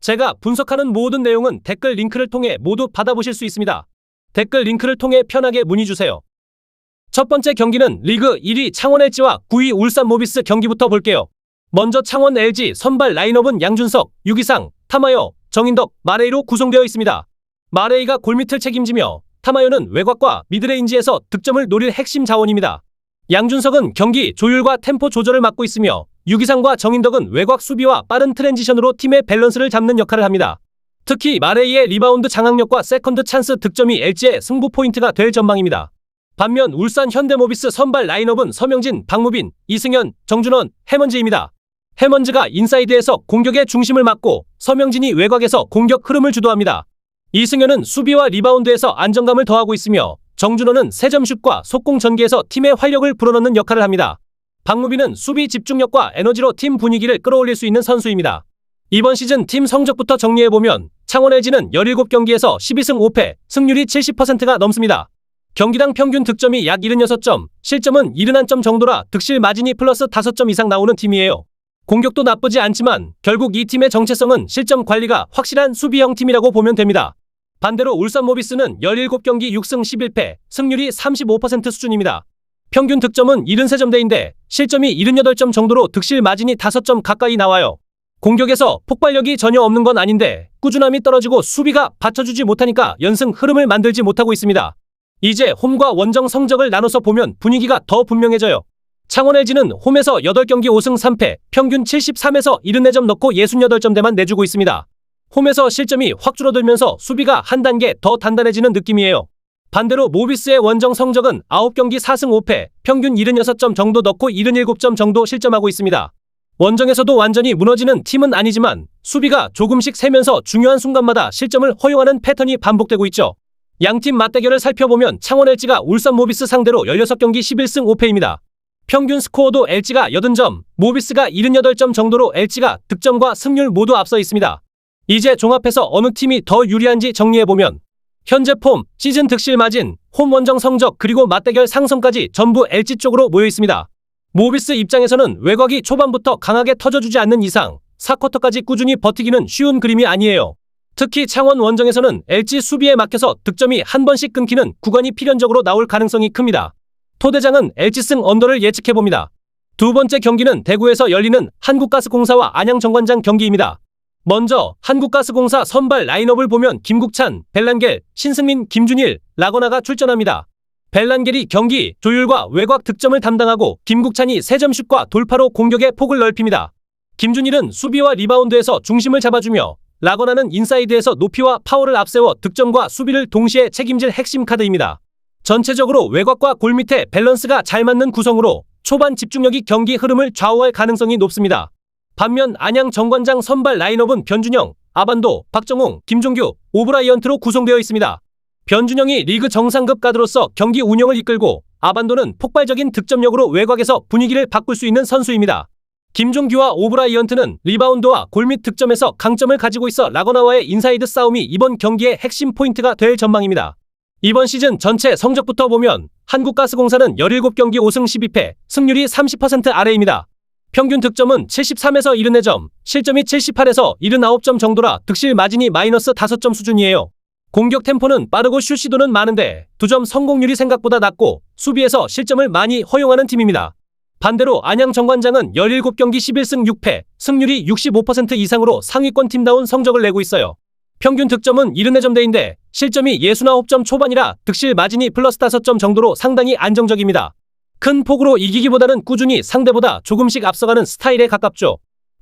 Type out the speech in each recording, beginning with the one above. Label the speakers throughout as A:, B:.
A: 제가 분석하는 모든 내용은 댓글 링크를 통해 모두 받아보실 수 있습니다. 댓글 링크를 통해 편하게 문의주세요. 첫 번째 경기는 리그 1위 창원 LG와 9위 울산 모비스 경기부터 볼게요. 먼저 창원 LG 선발 라인업은 양준석, 유기상, 타마요, 정인덕, 마레이로 구성되어 있습니다. 마레이가 골밑을 책임지며 타마요는 외곽과 미드레인지에서 득점을 노릴 핵심 자원입니다. 양준석은 경기 조율과 템포 조절을 맡고 있으며 유기상과 정인덕은 외곽 수비와 빠른 트랜지션으로 팀의 밸런스를 잡는 역할을 합니다. 특히 마레이의 리바운드 장악력과 세컨드 찬스 득점이 LG의 승부 포인트가 될 전망입니다. 반면 울산 현대모비스 선발 라인업은 서명진, 박무빈, 이승현, 정준원, 해먼즈입니다. 해먼즈가 인사이드에서 공격의 중심을 맡고 서명진이 외곽에서 공격 흐름을 주도합니다. 이승현은 수비와 리바운드에서 안정감을 더하고 있으며 정준원은 3점슛과 속공 전개에서 팀의 활력을 불어넣는 역할을 합니다. 박무빈은 수비 집중력과 에너지로 팀 분위기를 끌어올릴 수 있는 선수입니다. 이번 시즌 팀 성적부터 정리해보면 창원 LG는 17경기에서 12승 5패, 승률이 70%가 넘습니다. 경기당 평균 득점이 약 76점, 실점은 71점 정도라 득실 마진이 플러스 5점 이상 나오는 팀이에요. 공격도 나쁘지 않지만 결국 이 팀의 정체성은 실점 관리가 확실한 수비형 팀이라고 보면 됩니다. 반대로 울산 모비스는 17경기 6승 11패, 승률이 35% 수준입니다. 평균 득점은 73점대인데 실점이 78점 정도로 득실 마진이 5점 가까이 나와요. 공격에서 폭발력이 전혀 없는 건 아닌데 꾸준함이 떨어지고 수비가 받쳐주지 못하니까 연승 흐름을 만들지 못하고 있습니다. 이제 홈과 원정 성적을 나눠서 보면 분위기가 더 분명해져요. 창원 LG는 홈에서 8경기 5승 3패, 평균 73에서 74점 넣고 68점대만 내주고 있습니다. 홈에서 실점이 확 줄어들면서 수비가 한 단계 더 단단해지는 느낌이에요. 반대로 모비스의 원정 성적은 9경기 4승 5패, 평균 76점 정도 넣고 77점 정도 실점하고 있습니다. 원정에서도 완전히 무너지는 팀은 아니지만 수비가 조금씩 새면서 중요한 순간마다 실점을 허용하는 패턴이 반복되고 있죠. 양팀 맞대결을 살펴보면 창원 LG가 울산 모비스 상대로 16경기 11승 5패입니다. 평균 스코어도 LG가 80점, 모비스가 78점 정도로 LG가 득점과 승률 모두 앞서 있습니다. 이제 종합해서 어느 팀이 더 유리한지 정리해보면 현재 폼, 시즌 득실 마진, 홈 원정 성적 그리고 맞대결 상승까지 전부 LG 쪽으로 모여 있습니다. 모비스 입장에서는 외곽이 초반부터 강하게 터져주지 않는 이상 4쿼터까지 꾸준히 버티기는 쉬운 그림이 아니에요. 특히 창원 원정에서는 LG 수비에 막혀서 득점이 한 번씩 끊기는 구간이 필연적으로 나올 가능성이 큽니다. 토대장은 LG승 언더를 예측해봅니다. 두 번째 경기는 대구에서 열리는 한국가스공사와 안양정관장 경기입니다. 먼저 한국가스공사 선발 라인업을 보면 김국찬, 벨란겔, 신승민, 김준일, 라거나가 출전합니다. 벨란겔이 경기, 조율과 외곽 득점을 담당하고 김국찬이 3점슛과 돌파로 공격의 폭을 넓힙니다. 김준일은 수비와 리바운드에서 중심을 잡아주며 라거나는 인사이드에서 높이와 파워를 앞세워 득점과 수비를 동시에 책임질 핵심 카드입니다. 전체적으로 외곽과 골밑의 밸런스가 잘 맞는 구성으로 초반 집중력이 경기 흐름을 좌우할 가능성이 높습니다. 반면 안양 정관장 선발 라인업은 변준영, 아반도, 박정웅, 김종규, 오브라이언트로 구성되어 있습니다. 변준영이 리그 정상급 가드로서 경기 운영을 이끌고 아반도는 폭발적인 득점력으로 외곽에서 분위기를 바꿀 수 있는 선수입니다. 김종규와 오브라이언트는 리바운드와 골밑 득점에서 강점을 가지고 있어 라거나와의 인사이드 싸움이 이번 경기의 핵심 포인트가 될 전망입니다. 이번 시즌 전체 성적부터 보면 한국가스공사는 17경기 5승 12패, 승률이 30% 아래입니다. 평균 득점은 73에서 74점, 실점이 78에서 79점 정도라 득실 마진이 마이너스 5점 수준이에요. 공격 템포는 빠르고 슛 시도는 많은데 2점 성공률이 생각보다 낮고 수비에서 실점을 많이 허용하는 팀입니다. 반대로 안양 정관장은 17경기 11승 6패, 승률이 65% 이상으로 상위권 팀다운 성적을 내고 있어요. 평균 득점은 74점대인데 실점이 69점 초반이라 득실 마진이 플러스 5점 정도로 상당히 안정적입니다. 큰 폭으로 이기기보다는 꾸준히 상대보다 조금씩 앞서가는 스타일에 가깝죠.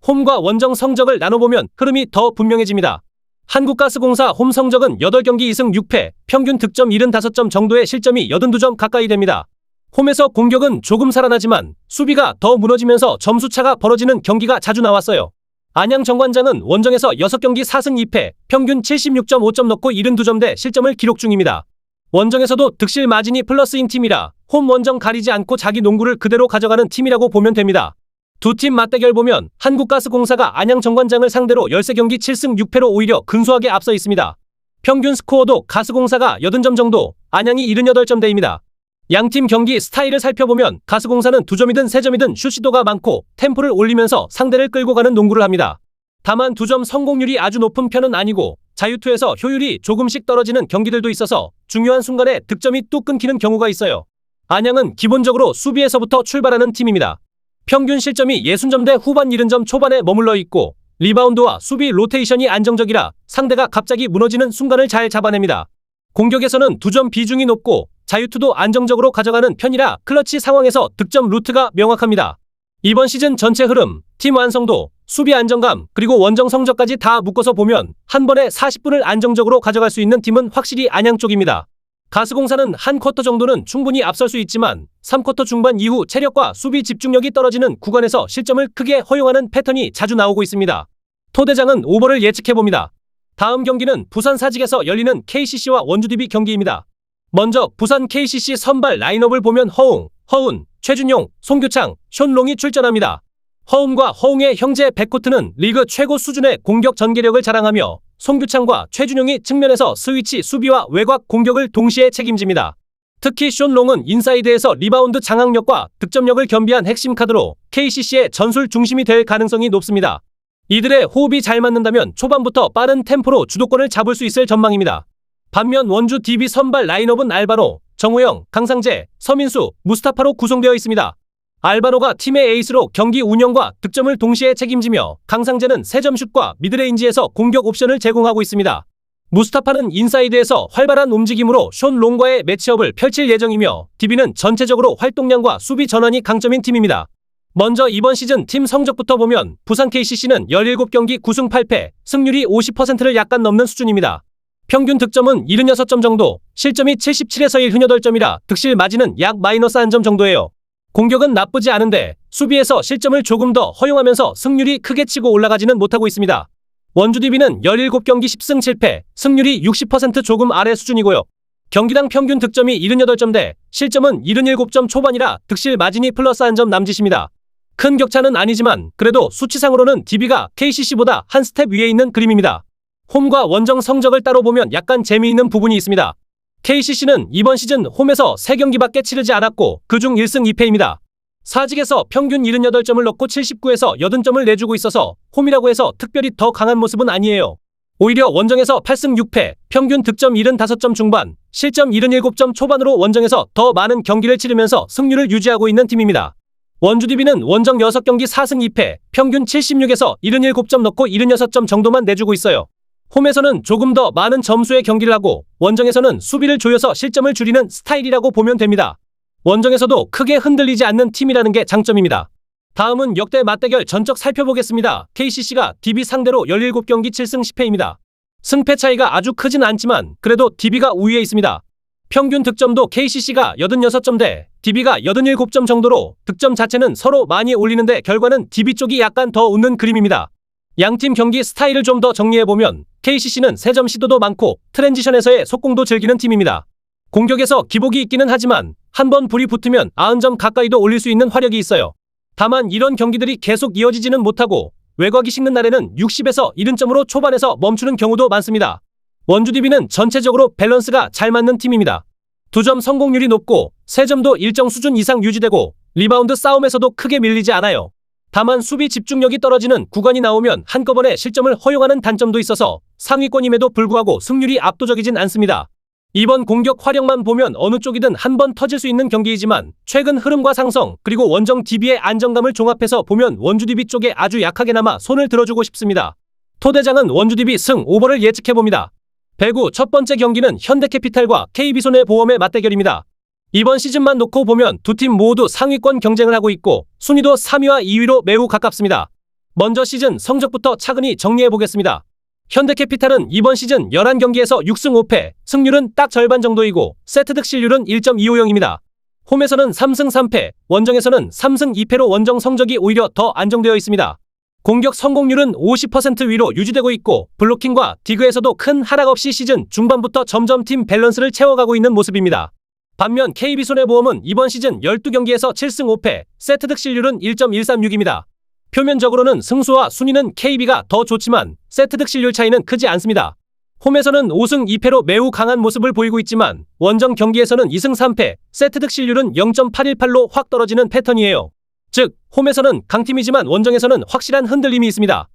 A: 홈과 원정 성적을 나눠보면 흐름이 더 분명해집니다. 한국가스공사 홈 성적은 8경기 2승 6패, 평균 득점 75점 정도의 실점이 82점 가까이 됩니다. 홈에서 공격은 조금 살아나지만 수비가 더 무너지면서 점수차가 벌어지는 경기가 자주 나왔어요. 안양 정관장은 원정에서 6경기 4승 2패, 평균 76.5점 넣고 72점대 실점을 기록 중입니다. 원정에서도 득실 마진이 플러스인 팀이라 홈 원정 가리지 않고 자기 농구를 그대로 가져가는 팀이라고 보면 됩니다. 두 팀 맞대결 보면 한국가스공사가 안양 정관장을 상대로 13경기 7승 6패로 오히려 근소하게 앞서 있습니다. 평균 스코어도 가스공사가 80점 정도, 안양이 78점대입니다. 양팀 경기 스타일을 살펴보면 가스공사는 2점이든 3점이든 슛 시도가 많고 템포를 올리면서 상대를 끌고 가는 농구를 합니다. 다만 2점 성공률이 아주 높은 편은 아니고 자유투에서 효율이 조금씩 떨어지는 경기들도 있어서 중요한 순간에 득점이 뚝 끊기는 경우가 있어요. 안양은 기본적으로 수비에서부터 출발하는 팀입니다. 평균 실점이 60점대 후반 70점 초반에 머물러 있고 리바운드와 수비 로테이션이 안정적이라 상대가 갑자기 무너지는 순간을 잘 잡아냅니다. 공격에서는 2점 비중이 높고 자유투도 안정적으로 가져가는 편이라 클러치 상황에서 득점 루트가 명확합니다. 이번 시즌 전체 흐름, 팀 완성도, 수비 안정감, 그리고 원정 성적까지 다 묶어서 보면 한 번에 40분을 안정적으로 가져갈 수 있는 팀은 확실히 안양 쪽입니다. 가스공사는 한 쿼터 정도는 충분히 앞설 수 있지만 3쿼터 중반 이후 체력과 수비 집중력이 떨어지는 구간에서 실점을 크게 허용하는 패턴이 자주 나오고 있습니다. 토대장은 오버를 예측해봅니다. 다음 경기는 부산 사직에서 열리는 KCC와 원주DB 경기입니다. 먼저 부산 KCC 선발 라인업을 보면 허운, 최준용, 송규창, 션롱이 출전합니다. 허운과 허웅의 형제 백코트는 리그 최고 수준의 공격 전개력을 자랑하며 송규창과 최준용이 측면에서 스위치 수비와 외곽 공격을 동시에 책임집니다. 특히 션롱은 인사이드에서 리바운드 장악력과 득점력을 겸비한 핵심 카드로 KCC의 전술 중심이 될 가능성이 높습니다. 이들의 호흡이 잘 맞는다면 초반부터 빠른 템포로 주도권을 잡을 수 있을 전망입니다. 반면 원주 DB 선발 라인업은 알바노, 정우영, 강상재, 서민수, 무스타파로 구성되어 있습니다. 알바노가 팀의 에이스로 경기 운영과 득점을 동시에 책임지며 강상재는 3점슛과 미드레인지에서 공격 옵션을 제공하고 있습니다. 무스타파는 인사이드에서 활발한 움직임으로 션 롱과의 매치업을 펼칠 예정이며 DB는 전체적으로 활동량과 수비 전환이 강점인 팀입니다. 먼저 이번 시즌 팀 성적부터 보면 부산 KCC는 17경기 9승 8패, 승률이 50%를 약간 넘는 수준입니다. 평균 득점은 76점 정도, 실점이 77에서 1흔8점이라 득실 마진은 약 마이너스 1점 정도예요. 공격은 나쁘지 않은데 수비에서 실점을 조금 더 허용하면서 승률이 크게 치고 올라가지는 못하고 있습니다. 원주DB는 17경기 10승 7패, 승률이 60% 조금 아래 수준이고요. 경기당 평균 득점이 78점대, 실점은 77점 초반이라 득실 마진이 플러스 1점 남짓입니다. 큰 격차는 아니지만 그래도 수치상으로는 DB가 KCC보다 한 스텝 위에 있는 그림입니다. 홈과 원정 성적을 따로 보면 약간 재미있는 부분이 있습니다. KCC는 이번 시즌 홈에서 3경기밖에 치르지 않았고 그중 1승 2패입니다. 사직에서 평균 78점을 넣고 79에서 80점을 내주고 있어서 홈이라고 해서 특별히 더 강한 모습은 아니에요. 오히려 원정에서 8승 6패, 평균 득점 75점 중반, 실점 77점 초반으로 원정에서 더 많은 경기를 치르면서 승률을 유지하고 있는 팀입니다. 원주DB는 원정 6경기 4승 2패, 평균 76에서 77점 넣고 76점 정도만 내주고 있어요. 홈에서는 조금 더 많은 점수의 경기를 하고 원정에서는 수비를 조여서 실점을 줄이는 스타일이라고 보면 됩니다. 원정에서도 크게 흔들리지 않는 팀이라는 게 장점입니다. 다음은 역대 맞대결 전적 살펴보겠습니다. KCC가 DB 상대로 17경기 7승 10패입니다. 승패 차이가 아주 크진 않지만 그래도 DB가 우위에 있습니다. 평균 득점도 KCC가 86점대, DB가 87점 정도로 득점 자체는 서로 많이 올리는데 결과는 DB 쪽이 약간 더 웃는 그림입니다. 양팀 경기 스타일을 좀 더 정리해보면 KCC는 3점 시도도 많고 트랜지션에서의 속공도 즐기는 팀입니다. 공격에서 기복이 있기는 하지만 한번 불이 붙으면 90점 가까이도 올릴 수 있는 화력이 있어요. 다만 이런 경기들이 계속 이어지지는 못하고 외곽이 식는 날에는 60에서 70점으로 초반에서 멈추는 경우도 많습니다. 원주DB는 전체적으로 밸런스가 잘 맞는 팀입니다. 2점 성공률이 높고 3점도 일정 수준 이상 유지되고 리바운드 싸움에서도 크게 밀리지 않아요. 다만 수비 집중력이 떨어지는 구간이 나오면 한꺼번에 실점을 허용하는 단점도 있어서 상위권임에도 불구하고 승률이 압도적이진 않습니다. 이번 공격 화력만 보면 어느 쪽이든 한 번 터질 수 있는 경기이지만 최근 흐름과 상성 그리고 원정 DB의 안정감을 종합해서 보면 원주DB 쪽에 아주 약하게나마 손을 들어주고 싶습니다. 토대장은 원주DB 승 오버를 예측해봅니다. 배구 첫 번째 경기는 현대캐피탈과 KB손해보험의 맞대결입니다. 이번 시즌만 놓고 보면 두 팀 모두 상위권 경쟁을 하고 있고 순위도 3위와 2위로 매우 가깝습니다. 먼저 시즌 성적부터 차근히 정리해보겠습니다. 현대캐피탈은 이번 시즌 11경기에서 6승 5패, 승률은 딱 절반 정도이고 세트 득실률은 1.250입니다. 홈에서는 3승 3패, 원정에서는 3승 2패로 원정 성적이 오히려 더 안정되어 있습니다. 공격 성공률은 50% 위로 유지되고 있고 블로킹과 디그에서도 큰 하락 없이 시즌 중반부터 점점 팀 밸런스를 채워가고 있는 모습입니다. 반면 KB손해보험은 이번 시즌 12경기에서 7승 5패, 세트 득실률은 1.136입니다. 표면적으로는 승수와 순위는 KB가 더 좋지만 세트 득실률 차이는 크지 않습니다. 홈에서는 5승 2패로 매우 강한 모습을 보이고 있지만 원정 경기에서는 2승 3패, 세트 득실률은 0.818로 확 떨어지는 패턴이에요. 즉, 홈에서는 강팀이지만 원정에서는 확실한 흔들림이 있습니다.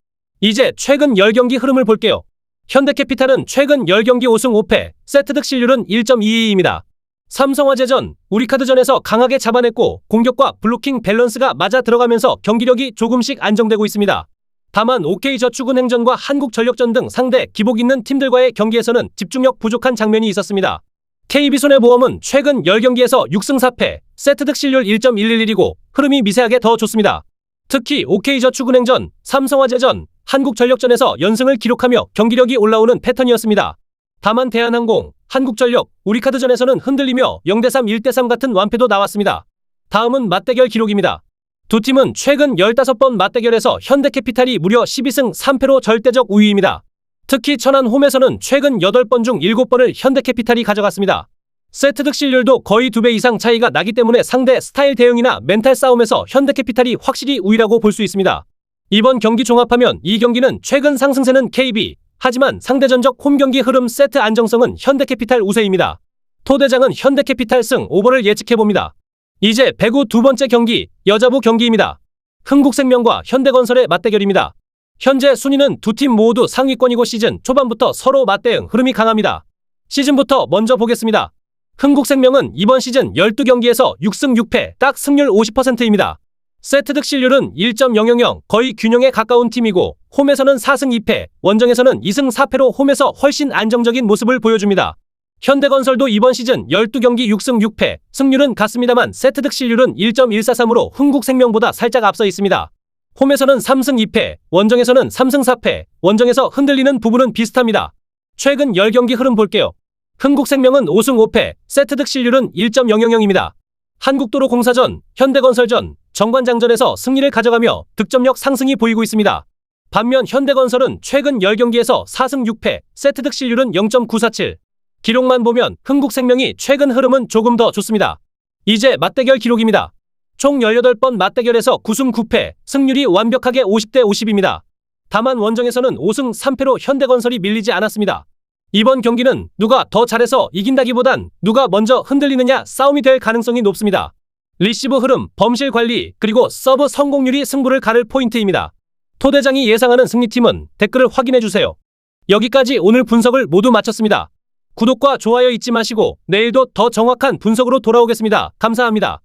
A: 이제 최근 10경기 흐름을 볼게요. 현대캐피탈은 최근 10경기 5승 5패, 세트 득실률은 1.22입니다. 삼성화재전, 우리카드전에서 강하게 잡아냈고 공격과 블로킹 밸런스가 맞아 들어가면서 경기력이 조금씩 안정되고 있습니다. 다만 OK저축은행전과 한국전력전 등 상대 기복 있는 팀들과의 경기에서는 집중력 부족한 장면이 있었습니다. KB손해보험은 최근 10경기에서 6승 4패, 세트 득실률 1.111이고 흐름이 미세하게 더 좋습니다. 특히 OK저축은행전, 삼성화재전, 한국전력전에서 연승을 기록하며 경기력이 올라오는 패턴이었습니다. 다만 대한항공, 한국전력, 우리카드전에서는 흔들리며 0대3, 1대3 같은 완패도 나왔습니다. 다음은 맞대결 기록입니다. 두 팀은 최근 15번 맞대결에서 현대캐피탈이 무려 12승 3패로 절대적 우위입니다. 특히 천안 홈에서는 최근 8번 중 7번을 현대캐피탈이 가져갔습니다. 세트 득실률도 거의 2배 이상 차이가 나기 때문에 상대 스타일 대응이나 멘탈 싸움에서 현대캐피탈이 확실히 우위라고 볼 수 있습니다. 이번 경기 종합하면 이 경기는 최근 상승세는 KB, 하지만 상대전적 홈경기 흐름 세트 안정성은 현대캐피탈 우세입니다. 토대장은 현대캐피탈 승 오버를 예측해봅니다. 이제 배구 두 번째 경기, 여자부 경기입니다. 흥국생명과 현대건설의 맞대결입니다. 현재 순위는 두 팀 모두 상위권이고 시즌 초반부터 서로 맞대응 흐름이 강합니다. 시즌부터 먼저 보겠습니다. 흥국생명은 이번 시즌 12경기에서 6승 6패, 딱 승률 50%입니다. 세트 득실률은 1.000, 거의 균형에 가까운 팀이고 홈에서는 4승 2패, 원정에서는 2승 4패로 홈에서 훨씬 안정적인 모습을 보여줍니다. 현대건설도 이번 시즌 12경기 6승 6패, 승률은 같습니다만 세트 득실률은 1.143으로 흥국생명보다 살짝 앞서 있습니다. 홈에서는 3승 2패, 원정에서는 3승 4패, 원정에서 흔들리는 부분은 비슷합니다. 최근 10경기 흐름 볼게요. 흥국생명은 5승 5패, 세트 득실률은 1.000입니다. 한국도로공사전, 현대건설전, 정관장전에서 승리를 가져가며 득점력 상승이 보이고 있습니다. 반면 현대건설은 최근 10경기에서 4승 6패, 세트 득실률은 0.947. 기록만 보면 흥국생명이 최근 흐름은 조금 더 좋습니다. 이제 맞대결 기록입니다. 총 18번 맞대결에서 9승 9패, 승률이 완벽하게 50대 50입니다. 다만 원정에서는 5승 3패로 현대건설이 밀리지 않았습니다. 이번 경기는 누가 더 잘해서 이긴다기보단 누가 먼저 흔들리느냐 싸움이 될 가능성이 높습니다. 리시브 흐름, 범실 관리, 그리고 서브 성공률이 승부를 가를 포인트입니다. 토대장이 예상하는 승리팀은 댓글을 확인해주세요. 여기까지 오늘 분석을 모두 마쳤습니다. 구독과 좋아요 잊지 마시고 내일도 더 정확한 분석으로 돌아오겠습니다. 감사합니다.